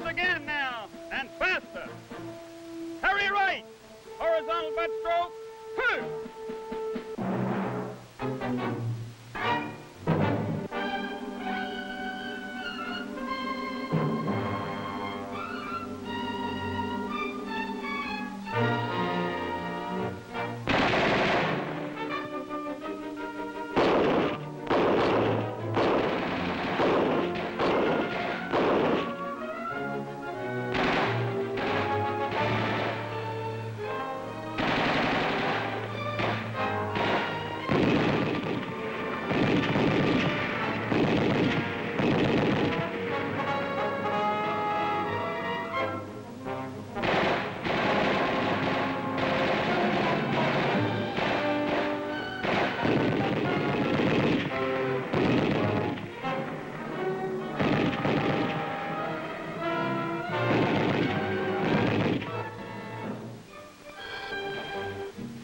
Again now, and faster. Hurry right. Horizontal butt stroke, 2.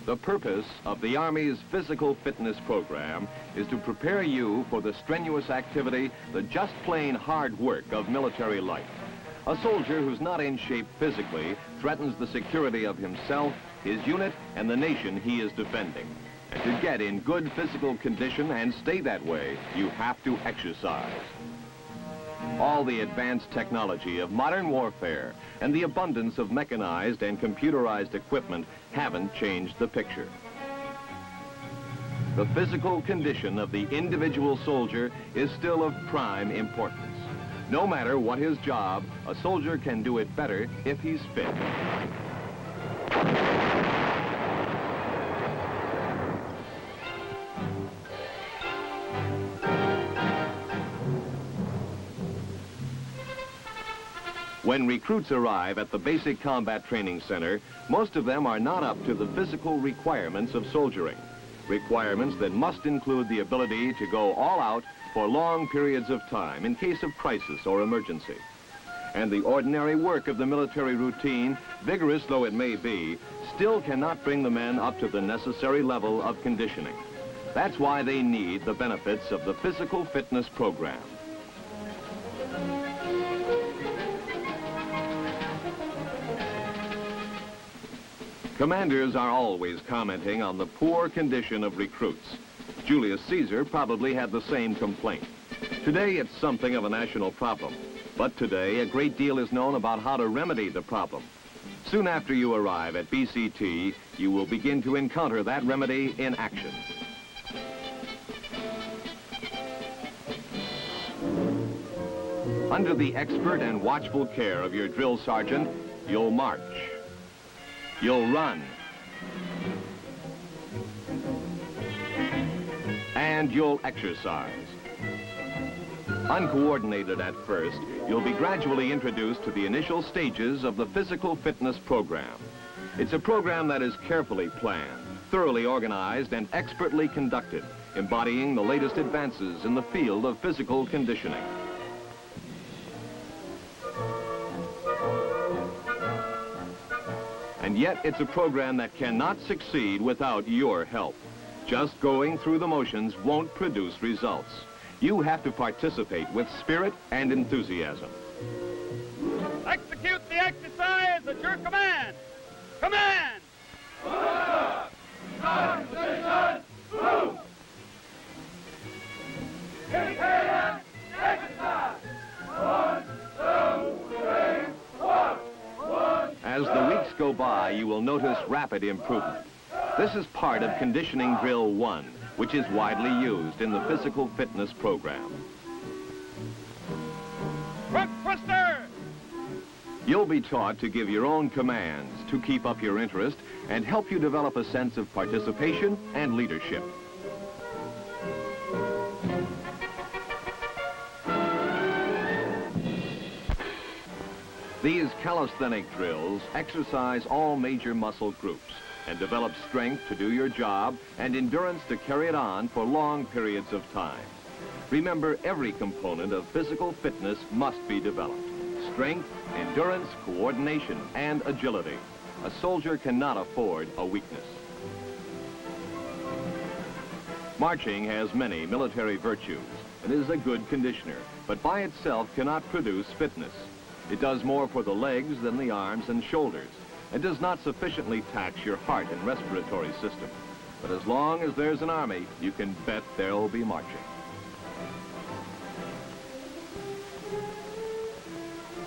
The purpose of the Army's physical fitness program is to prepare you for the strenuous activity, the just plain hard work of military life. A soldier who's not in shape physically threatens the security of himself, his unit, and the nation he is defending. And to get in good physical condition and stay that way, you have to exercise. All the advanced technology of modern warfare and the abundance of mechanized and computerized equipment haven't changed the picture. The physical condition of the individual soldier is still of prime importance. No matter what his job, a soldier can do it better if he's fit. When recruits arrive at the Basic Combat Training Center, most of them are not up to the physical requirements of soldiering. Requirements that must include the ability to go all out for long periods of time in case of crisis or emergency. And the ordinary work of the military routine, vigorous though it may be, still cannot bring the men up to the necessary level of conditioning. That's why they need the benefits of the physical fitness program. Commanders are always commenting on the poor condition of recruits. Julius Caesar probably had the same complaint. Today, it's something of a national problem. But today, a great deal is known about how to remedy the problem. Soon after you arrive at BCT, you will begin to encounter that remedy in action. Under the expert and watchful care of your drill sergeant, you'll march. You'll run. And you'll exercise. Uncoordinated at first, you'll be gradually introduced to the initial stages of the physical fitness program. It's a program that is carefully planned, thoroughly organized, and expertly conducted, embodying the latest advances in the field of physical conditioning. And yet, it's a program that cannot succeed without your help. Just going through the motions won't produce results. You have to participate with spirit and enthusiasm. Execute the exercise at your command. Command! Position, move! Gideon, exercise! 1, 2, 3, 1. As the weeks go by, you will notice rapid improvement. This is part of Conditioning Drill 1, which is widely used in the physical fitness program. Front twister! You'll be taught to give your own commands to keep up your interest and help you develop a sense of participation and leadership. These calisthenic drills exercise all major muscle groups and develop strength to do your job and endurance to carry it on for long periods of time. Remember, every component of physical fitness must be developed. Strength, endurance, coordination, and agility. A soldier cannot afford a weakness. Marching has many military virtues and is a good conditioner, but by itself cannot produce fitness. It does more for the legs than the arms and shoulders. It does not sufficiently tax your heart and respiratory system. But as long as there's an army, you can bet there'll be marching.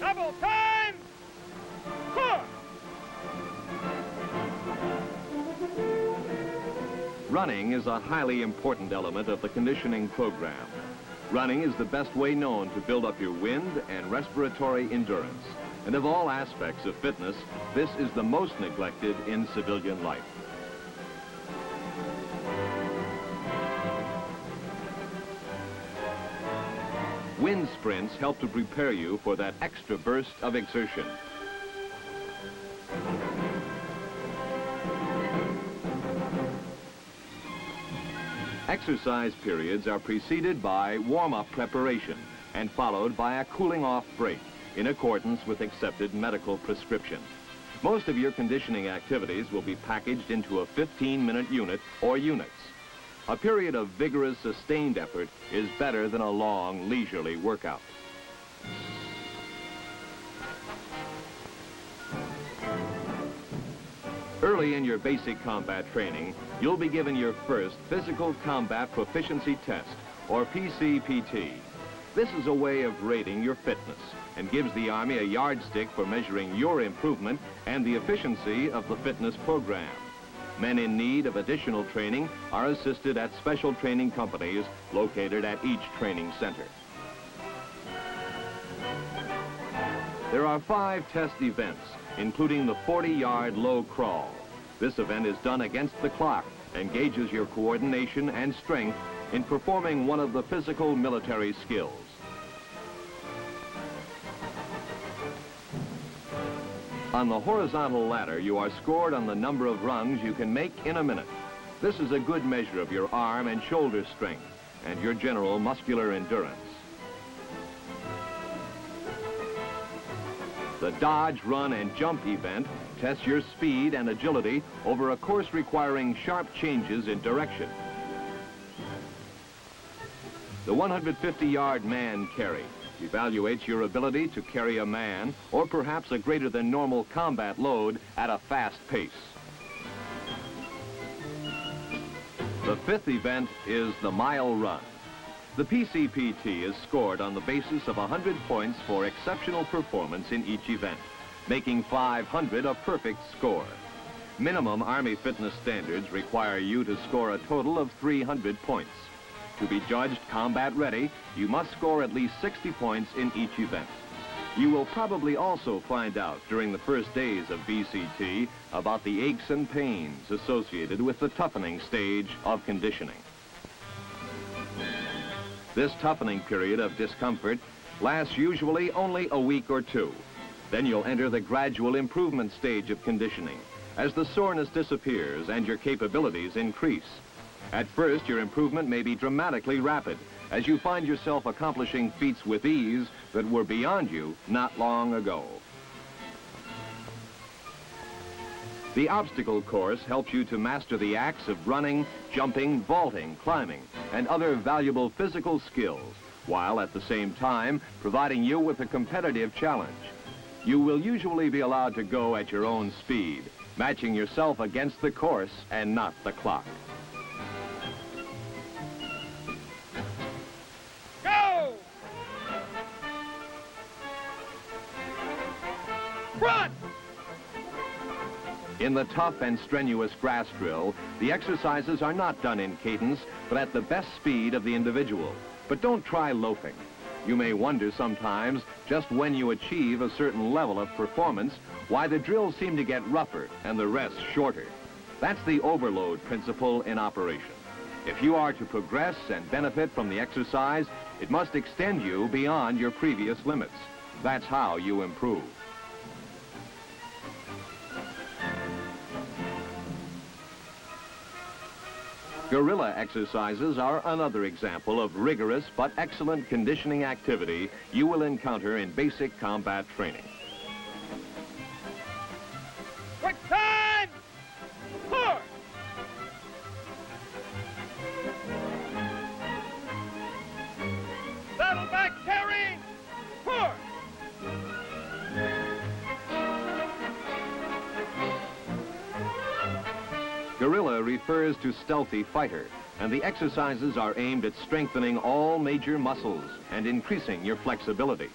Double time! Huh. Running is a highly important element of the conditioning program. Running is the best way known to build up your wind and respiratory endurance. And of all aspects of fitness, this is the most neglected in civilian life. Wind sprints help to prepare you for that extra burst of exertion. Exercise periods are preceded by warm-up preparation and followed by a cooling-off break in accordance with accepted medical prescription. Most of your conditioning activities will be packaged into a 15-minute unit or units. A period of vigorous, sustained effort is better than a long, leisurely workout. Early in your basic combat training, you'll be given your first Physical Combat Proficiency Test, or PCPT. This is a way of rating your fitness and gives the Army a yardstick for measuring your improvement and the efficiency of the fitness program. Men in need of additional training are assisted at special training companies located at each training center. There are 5 test events, including the 40-yard low crawl. This event is done against the clock and gauges your coordination and strength in performing one of the physical military skills. On the horizontal ladder, you are scored on the number of rungs you can make in a minute. This is a good measure of your arm and shoulder strength and your general muscular endurance. The dodge, run, and jump event tests your speed and agility over a course requiring sharp changes in direction. The 150-yard man carry evaluates your ability to carry a man or perhaps a greater than normal combat load at a fast pace. The fifth event is the mile run. The PCPT is scored on the basis of 100 points for exceptional performance in each event, making 500 a perfect score. Minimum Army fitness standards require you to score a total of 300 points. To be judged combat ready, you must score at least 60 points in each event. You will probably also find out during the first days of BCT about the aches and pains associated with the toughening stage of conditioning. This toughening period of discomfort lasts usually only a week or two. Then you'll enter the gradual improvement stage of conditioning as the soreness disappears and your capabilities increase. At first, your improvement may be dramatically rapid as you find yourself accomplishing feats with ease that were beyond you not long ago. The obstacle course helps you to master the acts of running, jumping, vaulting, climbing, and other valuable physical skills, while at the same time providing you with a competitive challenge. You will usually be allowed to go at your own speed, matching yourself against the course and not the clock. Go! Run! In the tough and strenuous grass drill, the exercises are not done in cadence, but at the best speed of the individual. But don't try loafing. You may wonder sometimes, just when you achieve a certain level of performance, why the drills seem to get rougher and the rest shorter. That's the overload principle in operation. If you are to progress and benefit from the exercise, it must extend you beyond your previous limits. That's how you improve. Guerrilla exercises are another example of rigorous but excellent conditioning activity you will encounter in basic combat training. Quick time! Four! Saddleback carry! Four! Guerrilla refers to stealthy fighter, and the exercises are aimed at strengthening all major muscles and increasing your flexibility.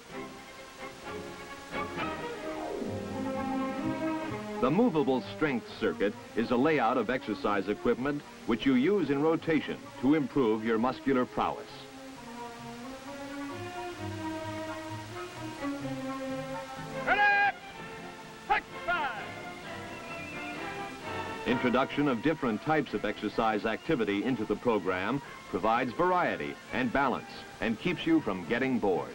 The movable strength circuit is a layout of exercise equipment which you use in rotation to improve your muscular prowess. Ready! Exercise! Introduction of different types of exercise activity into the program provides variety and balance and keeps you from getting bored.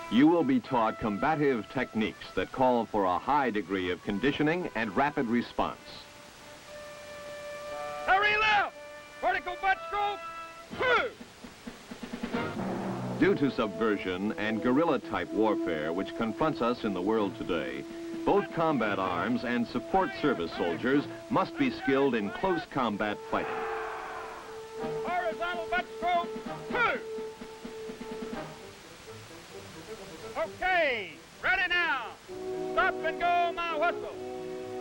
You will be taught combative techniques that call for a high degree of conditioning and rapid response. Hurry left! Vertical butt stroke! Two! Due to subversion and guerrilla-type warfare which confronts us in the world today, both combat arms and support service soldiers must be skilled in close combat fighting. Horizontal butt stroke! Two! Okay, ready now. Stop and go my whistle.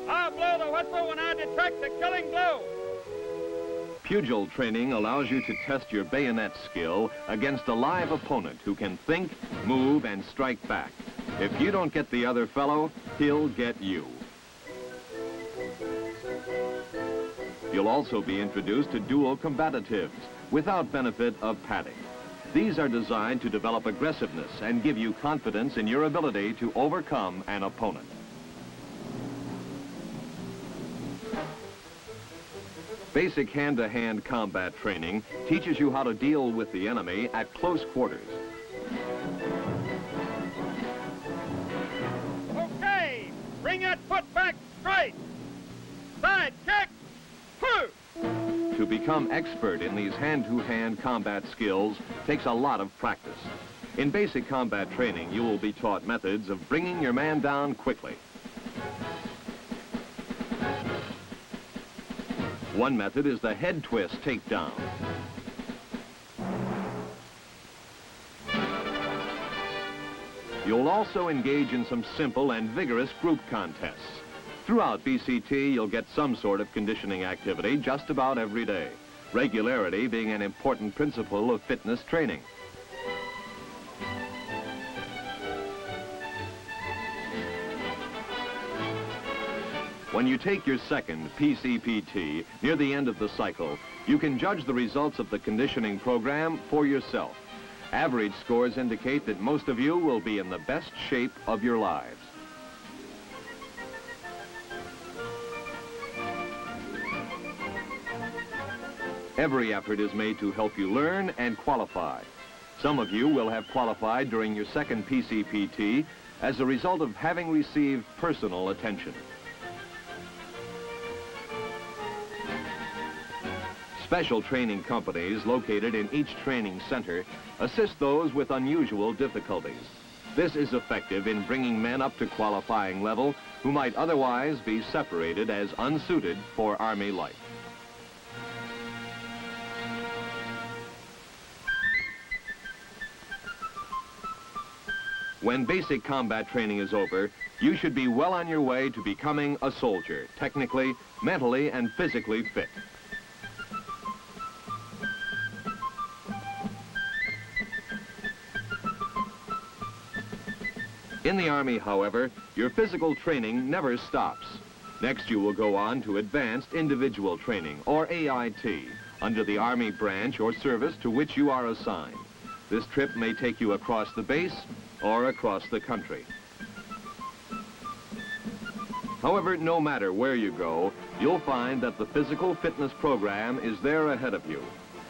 I'll blow the whistle when I detect the killing blow. Pugil training allows you to test your bayonet skill against a live opponent who can think, move, and strike back. If you don't get the other fellow, he'll get you. You'll also be introduced to dual combatives without benefit of padding. These are designed to develop aggressiveness and give you confidence in your ability to overcome an opponent. Basic hand-to-hand combat training teaches you how to deal with the enemy at close quarters. Okay, bring that foot back straight. Side kick! Two! To to become expert in these hand-to-hand combat skills takes a lot of practice. In basic combat training, you will be taught methods of bringing your man down quickly. One method is the head twist takedown. You'll also engage in some simple and vigorous group contests. Throughout BCT, you'll get some sort of conditioning activity just about every day, regularity being an important principle of fitness training. When you take your second PCPT near the end of the cycle, you can judge the results of the conditioning program for yourself. Average scores indicate that most of you will be in the best shape of your lives. Every effort is made to help you learn and qualify. Some of you will have qualified during your second PCPT as a result of having received personal attention. Special training companies located in each training center assist those with unusual difficulties. This is effective in bringing men up to qualifying level who might otherwise be separated as unsuited for Army life. When basic combat training is over, you should be well on your way to becoming a soldier, technically, mentally, and physically fit. In the Army, however, your physical training never stops. Next, you will go on to Advanced Individual Training, or AIT, under the Army branch or service to which you are assigned. This trip may take you across the base or across the country. However, no matter where you go, you'll find that the physical fitness program is there ahead of you.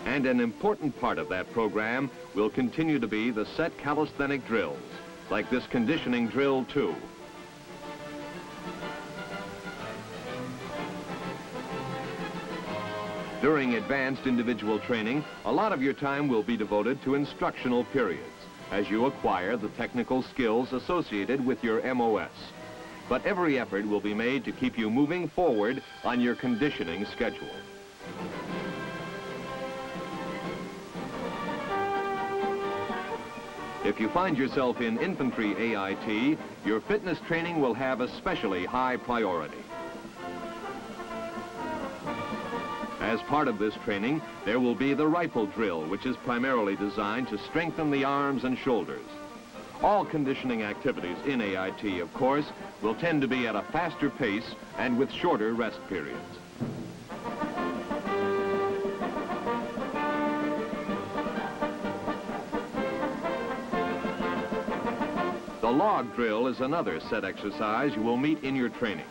And an important part of that program will continue to be the set calisthenic drills, like this conditioning drill 2. During advanced individual training, a lot of your time will be devoted to instructional periods as you acquire the technical skills associated with your MOS. But every effort will be made to keep you moving forward on your conditioning schedule. If you find yourself in infantry AIT, your fitness training will have especially high priority. As part of this training, there will be the rifle drill, which is primarily designed to strengthen the arms and shoulders. All conditioning activities in AIT, of course, will tend to be at a faster pace and with shorter rest periods. The log drill is another set exercise you will meet in your training.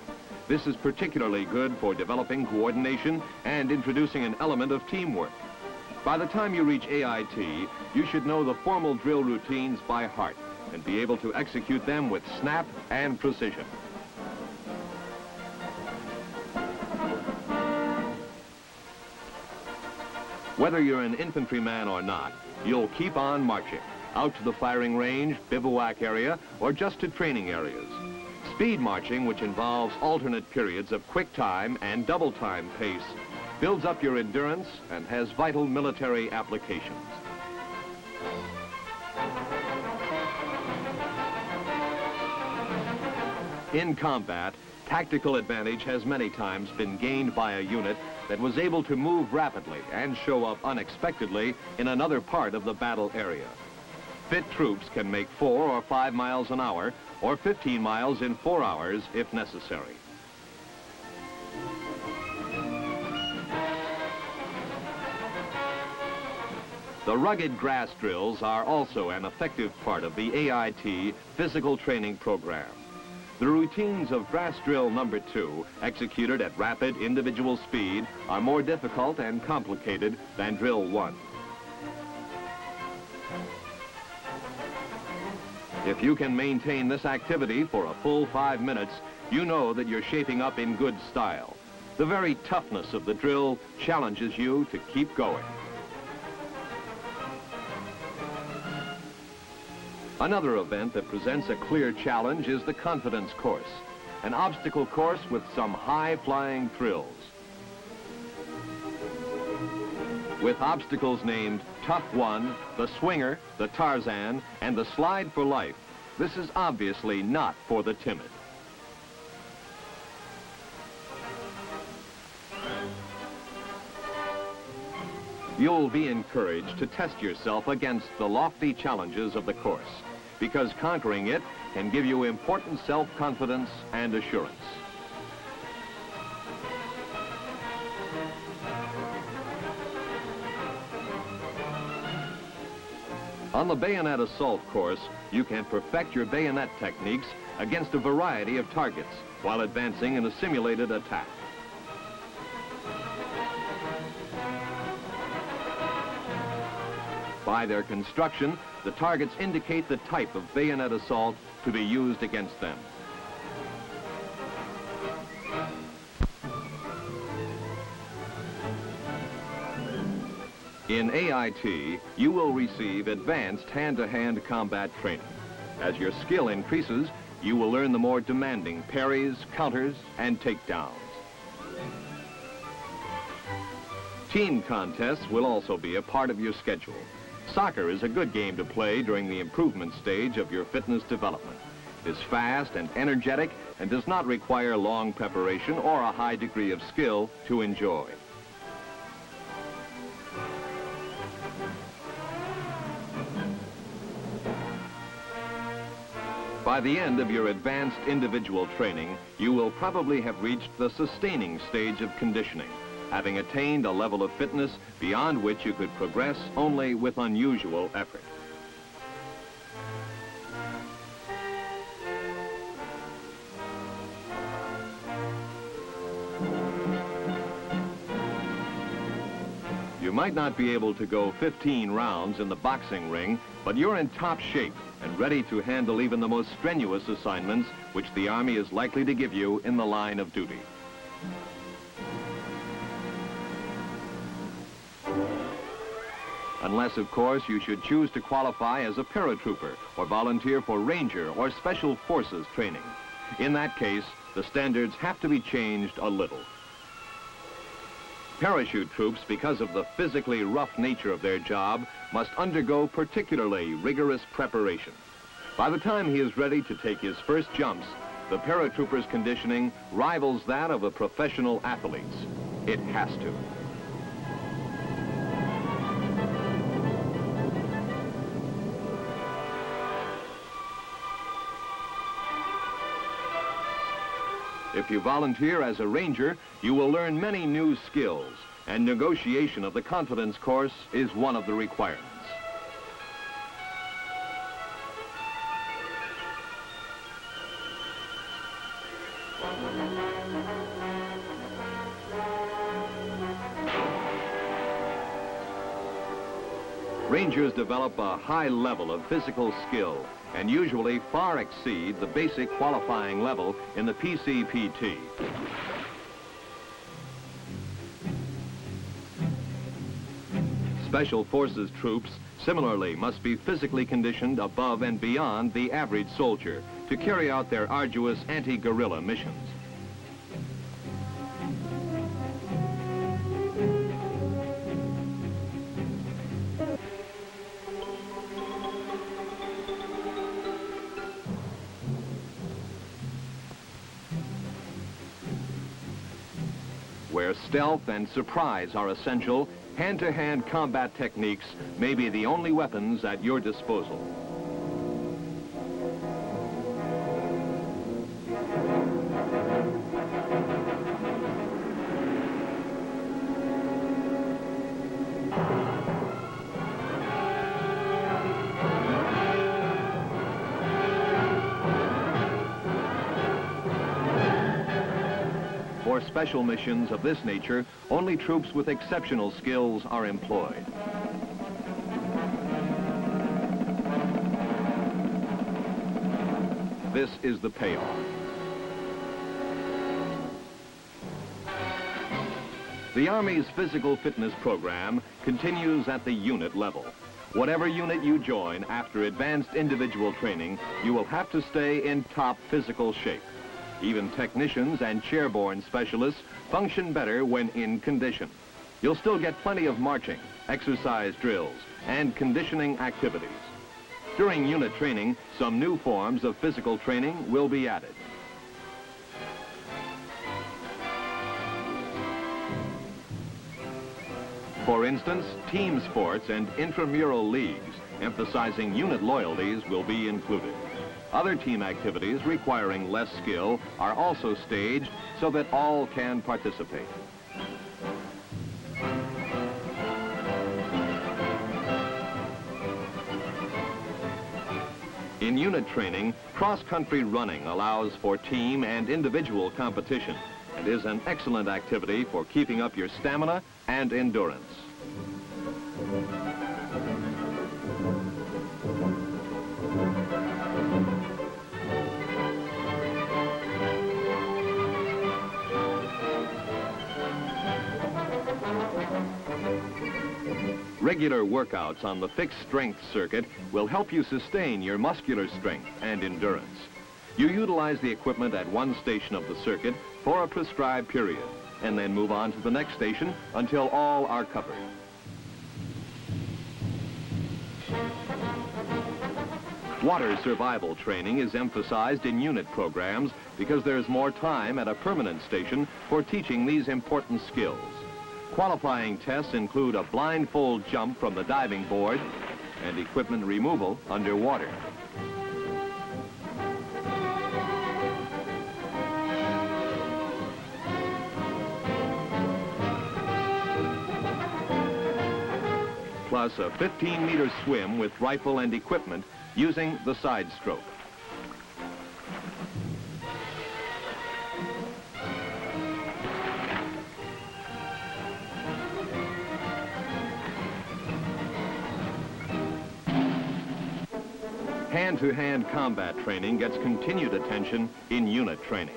This is particularly good for developing coordination and introducing an element of teamwork. By the time you reach AIT, you should know the formal drill routines by heart and be able to execute them with snap and precision. Whether you're an infantryman or not, you'll keep on marching, out to the firing range, bivouac area, or just to training areas. Speed marching, which involves alternate periods of quick time and double time pace, builds up your endurance and has vital military applications. In combat, tactical advantage has many times been gained by a unit that was able to move rapidly and show up unexpectedly in another part of the battle area. Fit troops can make 4 or 5 miles an hour or 15 miles in 4 hours if necessary. The rugged grass drills are also an effective part of the AIT physical training program. The routines of grass drill number 2, executed at rapid individual speed, are more difficult and complicated than drill 1. If you can maintain this activity for a full 5 minutes, you know that you're shaping up in good style. The very toughness of the drill challenges you to keep going. Another event that presents a clear challenge is the confidence course, an obstacle course with some high-flying thrills. With obstacles named Tough One, the Swinger, the Tarzan, and the Slide for Life, this is obviously not for the timid. You'll be encouraged to test yourself against the lofty challenges of the course, because conquering it can give you important self-confidence and assurance. On the bayonet assault course, you can perfect your bayonet techniques against a variety of targets while advancing in a simulated attack. By their construction, the targets indicate the type of bayonet assault to be used against them. In AIT, you will receive advanced hand-to-hand combat training. As your skill increases, you will learn the more demanding parries, counters, and takedowns. Team contests will also be a part of your schedule. Soccer is a good game to play during the improvement stage of your fitness development. It is fast and energetic and does not require long preparation or a high degree of skill to enjoy. By the end of your advanced individual training, you will probably have reached the sustaining stage of conditioning, having attained a level of fitness beyond which you could progress only with unusual effort. You might not be able to go 15 rounds in the boxing ring, but you're in top shape and ready to handle even the most strenuous assignments which the Army is likely to give you in the line of duty. Unless, of course, you should choose to qualify as a paratrooper or volunteer for Ranger or Special Forces training. In that case, the standards have to be changed a little. Parachute troops, because of the physically rough nature of their job, must undergo particularly rigorous preparation. By the time he is ready to take his first jumps, the paratrooper's conditioning rivals that of a professional athlete's. It has to. If you volunteer as a Ranger, you will learn many new skills, and negotiation of the confidence course is one of the requirements. Rangers develop a high level of physical skill and usually far exceed the basic qualifying level in the PCPT. Special Forces troops similarly must be physically conditioned above and beyond the average soldier to carry out their arduous anti-guerrilla missions. Where stealth and surprise are essential, hand-to-hand combat techniques may be the only weapons at your disposal. For special missions of this nature, only troops with exceptional skills are employed. This is the payoff. The Army's physical fitness program continues at the unit level. Whatever unit you join after advanced individual training, you will have to stay in top physical shape. Even technicians and chairborne specialists function better when in condition. You'll still get plenty of marching, exercise drills, and conditioning activities. During unit training, some new forms of physical training will be added. For instance, team sports and intramural leagues emphasizing unit loyalties will be included. Other team activities requiring less skill are also staged so that all can participate. In unit training, cross-country running allows for team and individual competition and is an excellent activity for keeping up your stamina and endurance. Regular workouts on the fixed strength circuit will help you sustain your muscular strength and endurance. You utilize the equipment at one station of the circuit for a prescribed period, and then move on to the next station until all are covered. Water survival training is emphasized in unit programs because there's more time at a permanent station for teaching these important skills. Qualifying tests include a blindfold jump from the diving board and equipment removal underwater. Plus a 15-meter swim with rifle and equipment using the side stroke. Hand-to-hand combat training gets continued attention in unit training.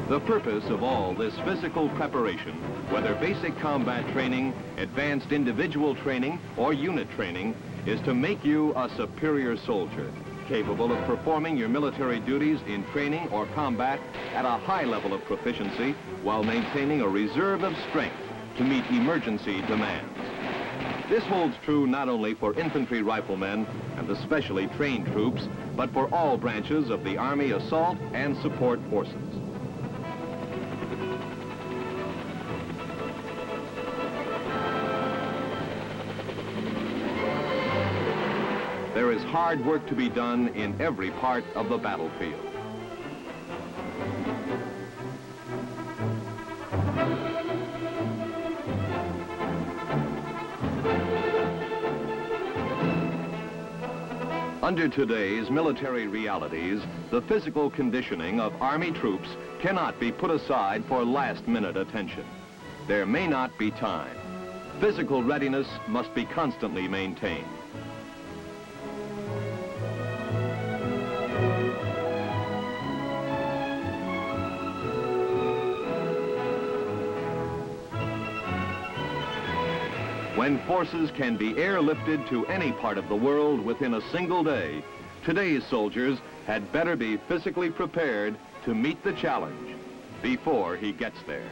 The purpose of all this physical preparation, whether basic combat training, advanced individual training, or unit training, is to make you a superior soldier, capable of performing your military duties in training or combat at a high level of proficiency while maintaining a reserve of strength to meet emergency demands. This holds true not only for infantry riflemen and the specially trained troops, but for all branches of the Army assault and support forces. There is hard work to be done in every part of the battlefield. Under today's military realities, the physical conditioning of Army troops cannot be put aside for last-minute attention. There may not be time. Physical readiness must be constantly maintained. When forces can be airlifted to any part of the world within a single day, today's soldiers had better be physically prepared to meet the challenge before he gets there.